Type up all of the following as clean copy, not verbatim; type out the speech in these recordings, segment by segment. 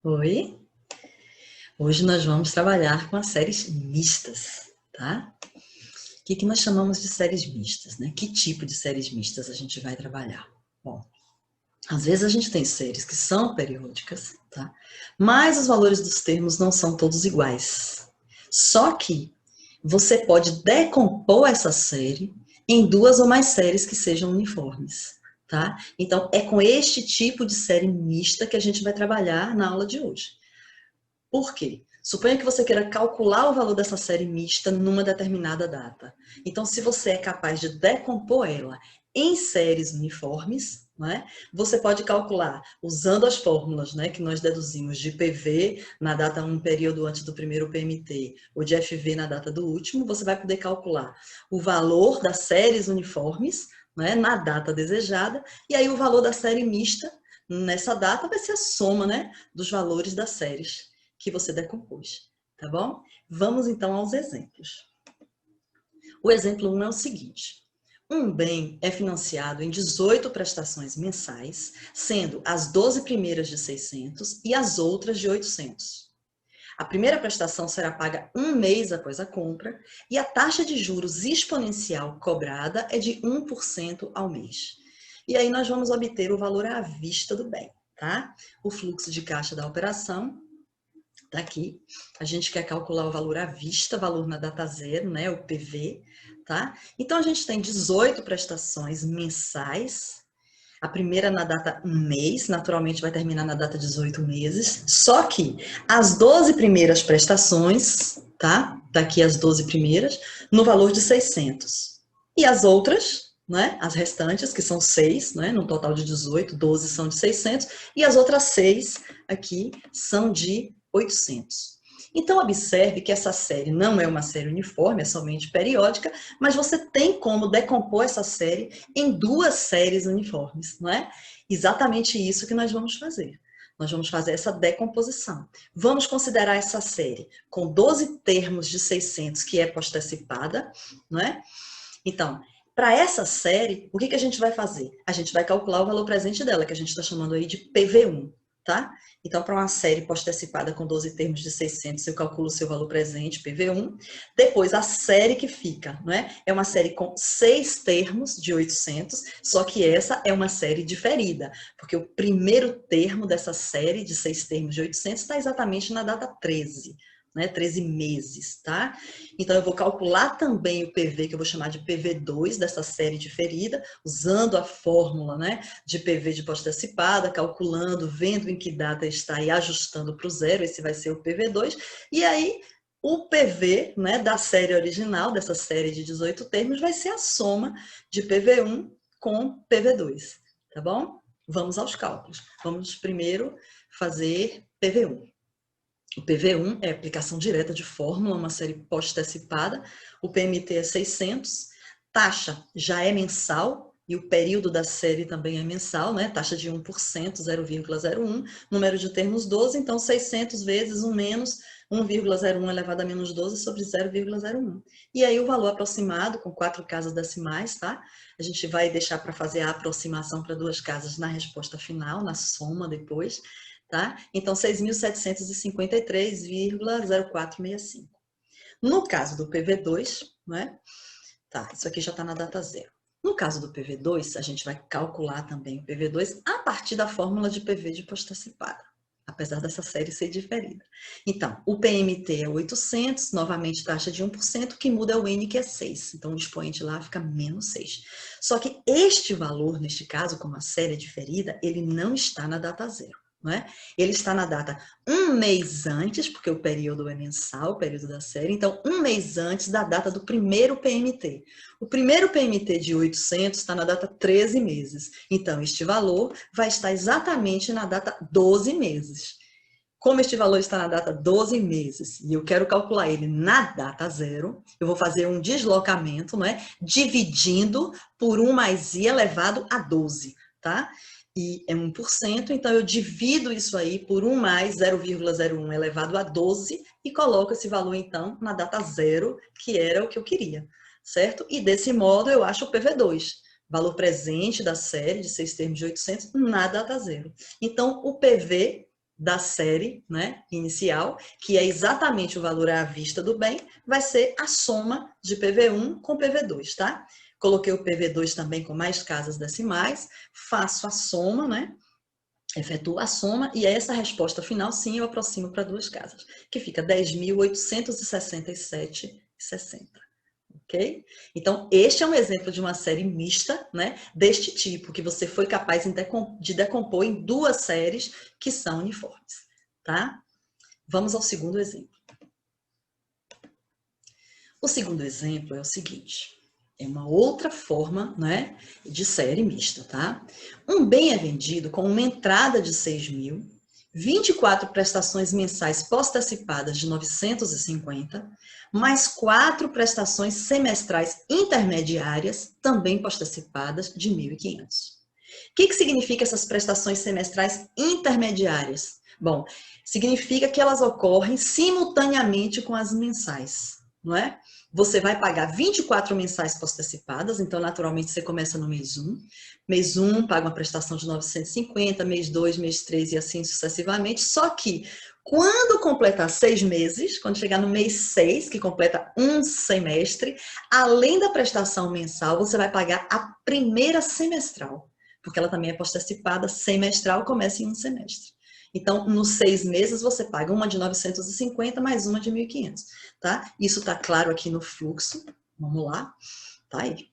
Oi, hoje nós vamos trabalhar com as séries mistas, tá? O que nós chamamos de séries mistas, né? Que tipo de séries mistas a gente vai trabalhar? Bom, às vezes a gente tem séries que são periódicas, tá? Mas os valores dos termos não são todos iguais. Só que você pode decompor essa série em duas ou mais séries que sejam uniformes, tá? Então, é com este tipo de série mista que a gente vai trabalhar na aula de hoje. Por quê? Suponha que você queira calcular o valor dessa série mista numa determinada data. Então, se você é capaz de decompor ela em séries uniformes, né, você pode calcular usando as fórmulas, né, que nós deduzimos de PV na data 1, período antes do primeiro PMT, ou de FV na data do último, você vai poder calcular o valor das séries uniformes, né, na data desejada, e aí o valor da série mista nessa data vai ser a soma, né, dos valores das séries que você decompôs, tá bom? Vamos então aos exemplos. O exemplo 1 é o seguinte: um bem é financiado em 18 prestações mensais, sendo as 12 primeiras de 600 e as outras de 800. A primeira prestação será paga um mês após a compra e a taxa de juros exponencial cobrada é de 1% ao mês. E aí nós vamos obter o valor à vista do bem, tá? O fluxo de caixa da operação tá aqui. A gente quer calcular o valor à vista, valor na data zero, né, o PV, tá? Então, a gente tem 18 prestações mensais. A primeira na data 1 mês, naturalmente vai terminar na data 18 meses. Só que as 12 primeiras prestações, tá? Daqui as 12 primeiras, no valor de 600. E as outras, né? As restantes, que são 6, né? No total de 18, 12 são de 600. E as outras 6 aqui são de 800. Então, observe que essa série não é uma série uniforme, é somente periódica, mas você tem como decompor essa série em duas séries uniformes, não é? Exatamente isso que nós vamos fazer. Nós vamos fazer essa decomposição. Vamos considerar essa série com 12 termos de 600, que é postecipada, não é? Então, para essa série, o que a gente vai fazer? A gente vai calcular o valor presente dela, que a gente está chamando aí de PV1, tá? Então, para uma série postecipada com 12 termos de 600, eu calculo o seu valor presente, PV1. Depois, a série que fica, não é? É uma série com 6 termos de 800, só que essa é uma série diferida, porque o primeiro termo dessa série de 6 termos de 800 está exatamente na data 13, né? 13 meses, tá? Então, eu vou calcular também o PV, que eu vou chamar de PV2, dessa série diferida, usando a fórmula, né, de PV de postecipada, calculando, vendo em que data está e ajustando para o zero, esse vai ser o PV2. E aí, o PV, né, da série original, dessa série de 18 termos, vai ser a soma de PV1 com PV2, tá bom? Vamos aos cálculos. Vamos primeiro fazer PV1. O PV1 é aplicação direta de fórmula, uma série postecipada. O PMT é 600. Taxa já é mensal e o período da série também é mensal, né? Taxa de 1%, 0,01. Número de termos 12, então 600 vezes 1 menos 1,01 elevado a menos 12 sobre 0,01. E aí o valor aproximado, com 4 casas decimais, tá? A gente vai deixar para fazer a aproximação para 2 casas na resposta final, na soma depois. Tá? Então, 6.753,0465. No caso do PV2, né? Tá, isso aqui já está na data zero. No caso do PV2, a gente vai calcular também o PV2 a partir da fórmula de PV de postecipada, apesar dessa série ser diferida. Então, o PMT é 800, novamente taxa de 1%, que muda é o N, que é 6. Então, o expoente lá fica menos 6. Só que este valor, neste caso, como a série é diferida, ele não está na data zero. Não é? Ele está na data um mês antes, porque o período é mensal, o período da série, então um mês antes da data do primeiro PMT. O primeiro PMT de 800 está na data 13 meses, então este valor vai estar exatamente na data 12 meses. Como este valor está na data 12 meses e eu quero calcular ele na data zero, eu vou fazer um deslocamento, não é? Dividindo por 1 mais i elevado a 12, tá? E é 1%, então eu divido isso aí por 1 mais 0,01 elevado a 12 e coloco esse valor, então, na data zero, que era o que eu queria, certo? E desse modo eu acho o PV2, valor presente da série de 6 termos de 800 na data zero. Então, o PV da série, né, inicial, que é exatamente o valor à vista do bem, vai ser a soma de PV1 com PV2, tá? Coloquei o PV2 também com mais casas decimais, faço a soma, né? Efetuo a soma e essa resposta final, sim, eu aproximo para duas casas, que fica 10.867,60. Ok? Então, este é um exemplo de uma série mista, né? Deste tipo, que você foi capaz de decompor em duas séries que são uniformes, tá? Vamos ao segundo exemplo. O segundo exemplo é o seguinte. É uma outra forma, né, de série mista, tá? Um bem é vendido com uma entrada de 6.000, 24 prestações mensais pós-antecipadas de 950, mais 4 prestações semestrais intermediárias, também pós-antecipadas, de 1.500. O que significa essas prestações semestrais intermediárias? Bom, significa que elas ocorrem simultaneamente com as mensais, não é? Você vai pagar 24 mensais pós-antecipadas, então naturalmente você começa no mês 1. Mês 1 paga uma prestação de 950, mês 2, mês 3 e assim sucessivamente. Só que quando completar 6 meses, quando chegar no mês 6, que completa um semestre, além da prestação mensal, você vai pagar a primeira semestral, porque ela também é pós-antecipada, semestral, começa em um semestre. Então, nos 6 meses, você paga uma de 950 mais uma de 1.500, tá? Isso tá claro aqui no fluxo. Vamos lá. Tá aí.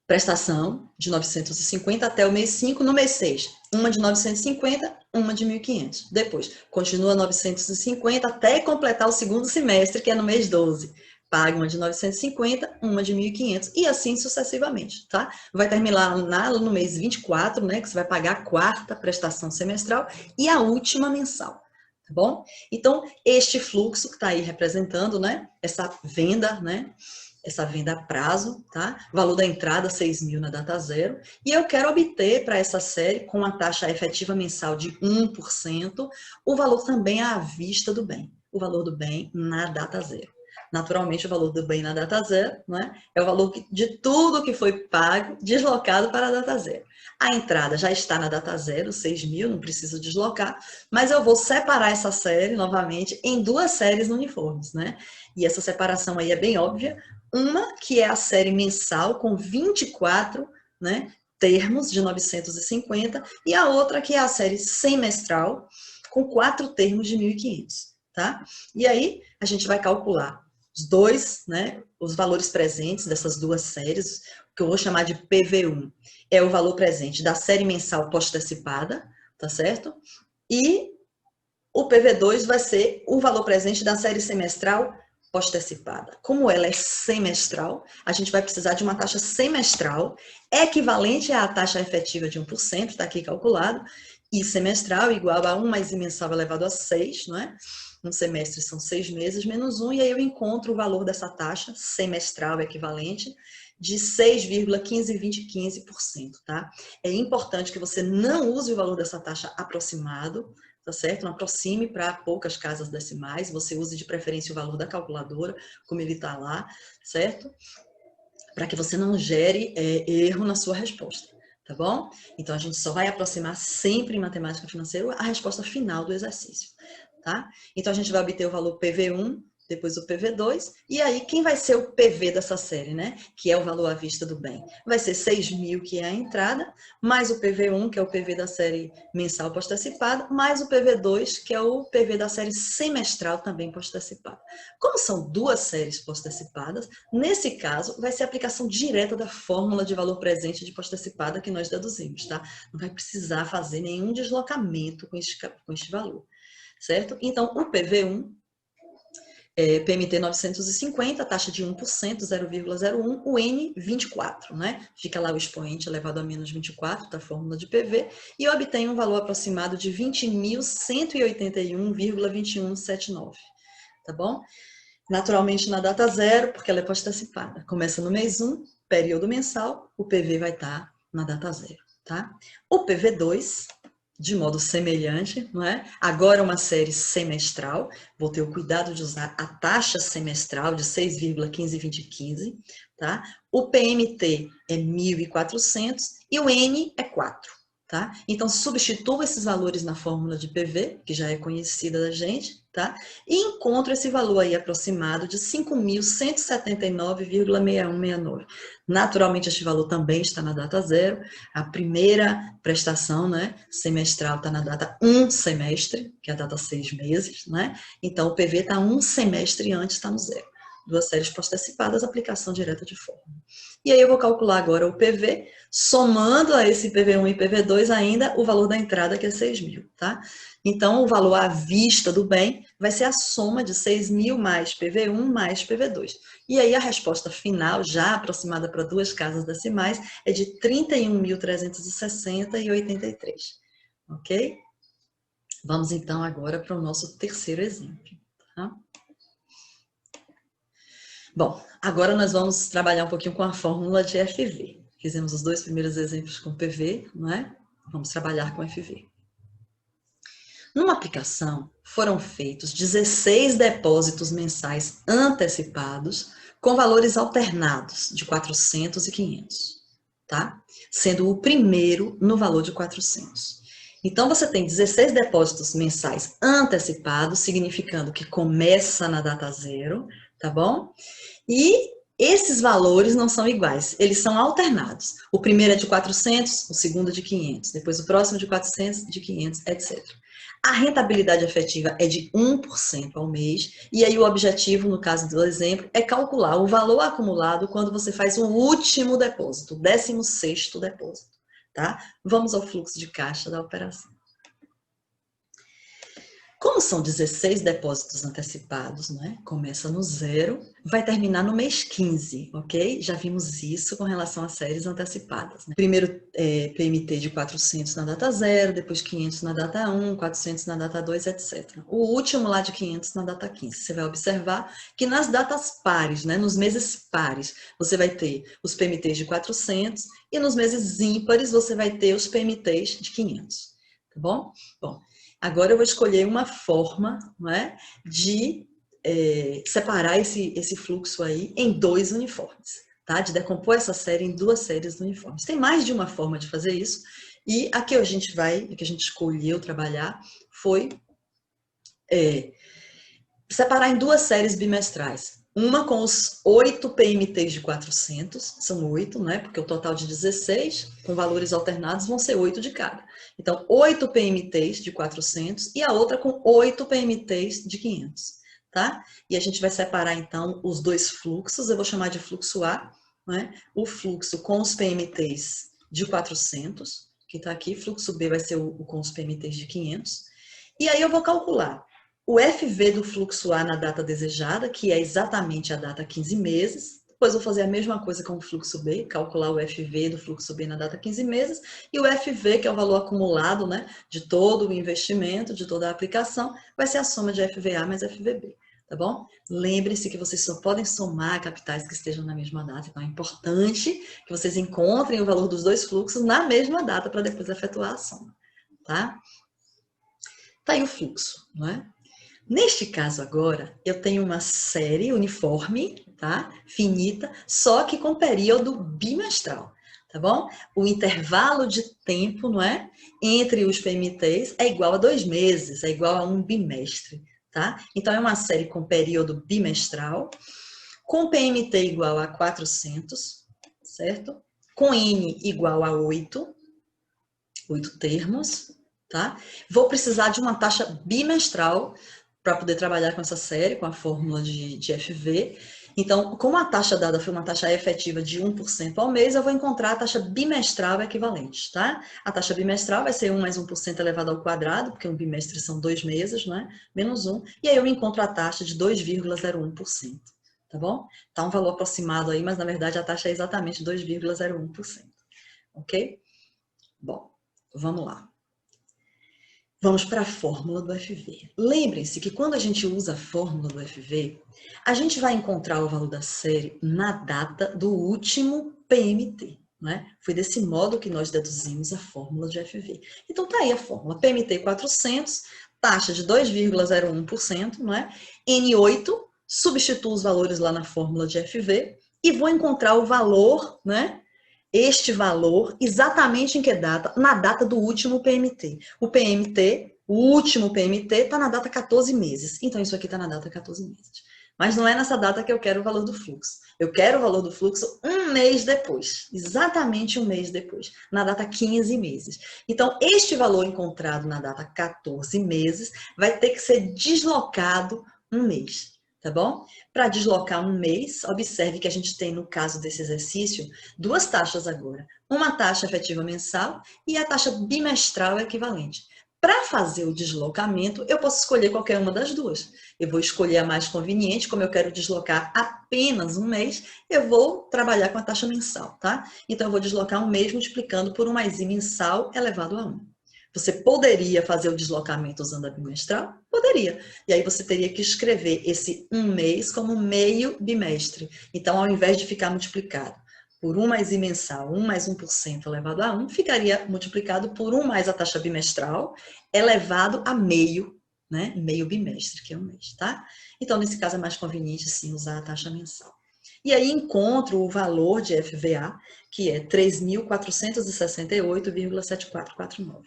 Prestação de 950 até o mês 5. No mês 6, uma de 950, uma de 1.500. Depois, continua 950 até completar o segundo semestre, que é no mês 12. Paga uma de 950, uma de 1.500 e assim sucessivamente, tá? Vai terminar no mês 24, né, que você vai pagar a quarta prestação semestral e a última mensal, tá bom? Então, este fluxo que está aí representando, né, essa venda, né, essa venda a prazo, tá? Valor da entrada, 6.000 na data zero. E eu quero obter para essa série, com a taxa efetiva mensal de 1%, o valor também à vista do bem. O valor do bem na data zero. Naturalmente, o valor do bem na data zero, né, é o valor de tudo que foi pago, deslocado para a data zero. A entrada já está na data zero, 6.000, não preciso deslocar, mas eu vou separar essa série, novamente, em duas séries uniformes, né? E essa separação aí é bem óbvia. Uma que é a série mensal, com 24, né, termos de 950, e a outra que é a série semestral, com 4 termos de 1.500, tá? E aí, a gente vai calcular os dois, né, os valores presentes dessas duas séries, que eu vou chamar de PV1, é o valor presente da série mensal pós-antecipada, tá certo? E o PV2 vai ser o valor presente da série semestral pós-antecipada. Como ela é semestral, a gente vai precisar de uma taxa semestral equivalente à taxa efetiva de 1%, está aqui calculado, e semestral igual a 1 mais I mensal elevado a 6, não é? Um semestre são 6 meses menos 1, e aí eu encontro o valor dessa taxa semestral equivalente de 6,152015%, tá? É importante que você não use o valor dessa taxa aproximado, tá certo? Não aproxime para poucas casas decimais, você use de preferência o valor da calculadora, como ele está lá, certo? Para que você não gere erro na sua resposta, tá bom? Então, a gente só vai aproximar sempre em matemática financeira a resposta final do exercício, tá? Então, a gente vai obter o valor PV1, depois o PV2, e aí quem vai ser o PV dessa série, né? Que é o valor à vista do bem. Vai ser 6.000, que é a entrada, mais o PV1, que é o PV da série mensal pós-antecipada, mais o PV2, que é o PV da série semestral também pós-antecipada. Como são duas séries pós-antecipadas, nesse caso, vai ser a aplicação direta da fórmula de valor presente de pós-antecipada que nós deduzimos, tá? Não vai precisar fazer nenhum deslocamento com este valor, certo? Então, o PV1 PMT 950, taxa de 1%, 0,01, o N 24, né? Fica lá o expoente elevado a menos 24 da fórmula de PV e obtém um valor aproximado de 20.181,2179, tá bom? Naturalmente na data zero, porque ela é pós-antecipada. Começa no mês 1, período mensal, o PV vai estar na data zero, tá? O PV2, de modo semelhante, não é? Agora uma série semestral, vou ter o cuidado de usar a taxa semestral de 6,152015, tá? O PMT é 1.400 e o N é 4, Tá? Então, substituo esses valores na fórmula de PV, que já é conhecida da gente, tá? E encontro esse valor aí aproximado de 5.179,6169. Naturalmente, este valor também está na data zero. A primeira prestação, né, semestral está na data 1 semestre, que é a data 6 meses, né? Então, o PV está 1 semestre antes, está no zero. 2 séries pós-antecipadas, aplicação direta de fórmula. E aí eu vou calcular agora o PV, somando a esse PV1 e PV2 ainda o valor da entrada, que é 6.000, tá? Então, o valor à vista do bem vai ser a soma de 6.000 mais PV1 mais PV2. E aí a resposta final, já aproximada para 2 casas decimais, é de 31.360,83, ok? Vamos então agora para o nosso terceiro exemplo, tá? Bom, agora nós vamos trabalhar um pouquinho com a fórmula de FV. Fizemos os 2 primeiros exemplos com PV, não é? Vamos trabalhar com FV. Numa aplicação, foram feitos 16 depósitos mensais antecipados com valores alternados de 400 e 500, tá? Sendo o primeiro no valor de 400. Então, você tem 16 depósitos mensais antecipados, significando que começa na data zero, tá bom? E esses valores não são iguais, eles são alternados. O primeiro é de 400, o segundo é de 500, depois o próximo de 400, de 500, etc. A rentabilidade efetiva é de 1% ao mês, e aí o objetivo, no caso do exemplo, é calcular o valor acumulado quando você faz o último depósito, o 16º depósito, tá? Vamos ao fluxo de caixa da operação. Como são 16 depósitos antecipados, né? Começa no zero, vai terminar no mês 15, ok? Já vimos isso com relação às séries antecipadas. Né? Primeiro PMT de 400 na data 0, depois 500 na data 1, 400 na data 2, etc. O último lá de 500 na data 15. Você vai observar que nas datas pares, né? Nos meses pares, você vai ter os PMTs de 400 e nos meses ímpares você vai ter os PMTs de 500. Tá bom? Bom. Agora eu vou escolher uma forma, não é, de separar esse fluxo aí em 2 uniformes, tá? De decompor essa série em 2 séries uniformes. Tem mais de uma forma de fazer isso, e a que a gente escolheu trabalhar foi separar em 2 séries bimestrais. Uma com os 8 PMTs de 400, são 8, né? Porque o total de 16, com valores alternados, vão ser 8 de cada. Então, 8 PMTs de 400 e a outra com 8 PMTs de 500, tá? E a gente vai separar, então, os 2 fluxos. Eu vou chamar de fluxo A, né? O fluxo com os PMTs de 400, que está aqui. Fluxo B vai ser o com os PMTs de 500. E aí eu vou calcular o FV do fluxo A na data desejada, que é exatamente a data 15 meses. Depois vou fazer a mesma coisa com o fluxo B, calcular o FV do fluxo B na data 15 meses. E o FV, que é o valor acumulado, né, de todo o investimento, de toda a aplicação, vai ser a soma de FVA mais FVB. Tá bom? Lembre-se que vocês só podem somar capitais que estejam na mesma data. Então é importante que vocês encontrem o valor dos 2 fluxos na mesma data para depois efetuar a soma. Tá? Tá aí o fluxo, não é? Neste caso agora, eu tenho uma série uniforme, tá? Finita, só que com período bimestral, tá bom? O intervalo de tempo, não é? Entre os PMTs é igual a 2 meses, é igual a um bimestre, tá? Então, é uma série com período bimestral, com PMT igual a 400, certo? Com N igual a 8 termos, tá? Vou precisar de uma taxa bimestral para poder trabalhar com essa série, com a fórmula de FV. Então, como a taxa dada foi uma taxa efetiva de 1% ao mês, eu vou encontrar a taxa bimestral equivalente, tá? A taxa bimestral vai ser 1 mais 1% elevado ao quadrado, porque um bimestre são 2 meses, né? Menos 1, e aí eu encontro a taxa de 2,01%, tá bom? Tá um valor aproximado aí, mas na verdade a taxa é exatamente 2,01%, ok? Bom, vamos lá. Vamos para a fórmula do FV. Lembrem-se que quando a gente usa a fórmula do FV, a gente vai encontrar o valor da série na data do último PMT. Né? Foi desse modo que nós deduzimos a fórmula de FV. Então, tá aí a fórmula. PMT 400, taxa de 2,01%, né? N8, substituo os valores lá na fórmula de FV e vou encontrar o valor, né, este valor exatamente em que data? Na data do último PMT. O último PMT está na data 14 meses. Então, isso aqui está na data 14 meses. Mas não é nessa data que eu quero o valor do fluxo. Eu quero o valor do fluxo um mês depois. Exatamente um mês depois. Na data 15 meses. Então, este valor encontrado na data 14 meses vai ter que ser deslocado um mês. Tá bom? Para deslocar um mês, observe que a gente tem, no caso desse exercício, duas taxas agora. Uma taxa efetiva mensal e a taxa bimestral equivalente. Para fazer o deslocamento, eu posso escolher qualquer uma das duas. Eu vou escolher a mais conveniente, como eu quero deslocar apenas um mês, eu vou trabalhar com a taxa mensal, tá? Então, eu vou deslocar um mês multiplicando por 1 mais i mensal elevado a 1. Você poderia fazer o deslocamento usando a bimestral? Poderia. E aí você teria que escrever esse um mês como meio bimestre. Então, ao invés de ficar multiplicado por 1 mais i mensal, 1 mais 1% elevado a 1, ficaria multiplicado por 1 mais a taxa bimestral elevado a meio, né? Meio bimestre, que é um mês, tá? Então, nesse caso, é mais conveniente, sim, usar a taxa mensal. E aí encontro o valor de FVA, que é 3.468,7449.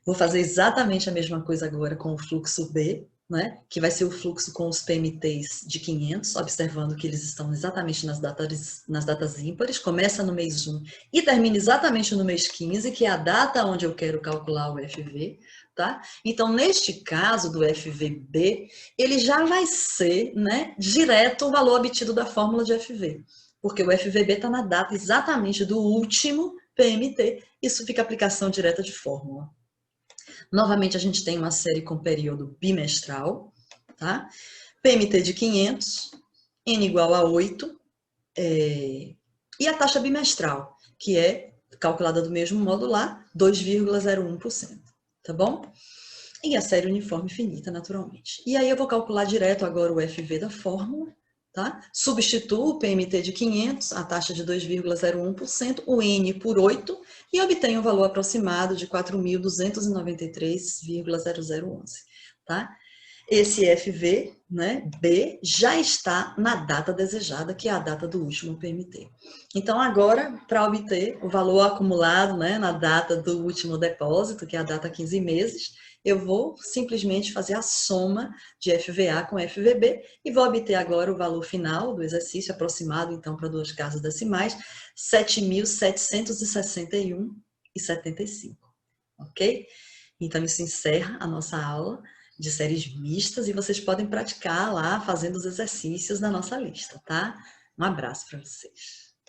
Vou fazer exatamente a mesma coisa agora com o fluxo B, né? Que vai ser o fluxo com os PMTs de 500, observando que eles estão exatamente nas datas ímpares, começa no mês 1 e termina exatamente no mês 15, que é a data onde eu quero calcular o FV, tá? Então, neste caso do FVB, ele já vai ser, né, direto o valor obtido da fórmula de FV, porque o FVB está na data exatamente do último PMT, isso fica aplicação direta de fórmula. Novamente, a gente tem uma série com período bimestral, tá? PMT de 500, N igual a 8, e a taxa bimestral, que é calculada do mesmo modo lá, 2,01%, tá bom? E a série uniforme finita, naturalmente. E aí eu vou calcular direto agora o FV da fórmula, tá? Substituo o PMT de 500, a taxa de 2,01%, o N por 8, e obtenho o valor aproximado de 4.293,0011, tá? Esse FV, né, B, já está na data desejada, que é a data do último PMT. Então, agora, para obter o valor acumulado, né, na data do último depósito, que é a data 15 meses, eu vou simplesmente fazer a soma de FVA com FVB e vou obter agora o valor final do exercício, aproximado, então, para duas casas decimais, 7.761,75, ok? Então, isso encerra a nossa aula de séries mistas e vocês podem praticar lá fazendo os exercícios na nossa lista, tá? Um abraço para vocês.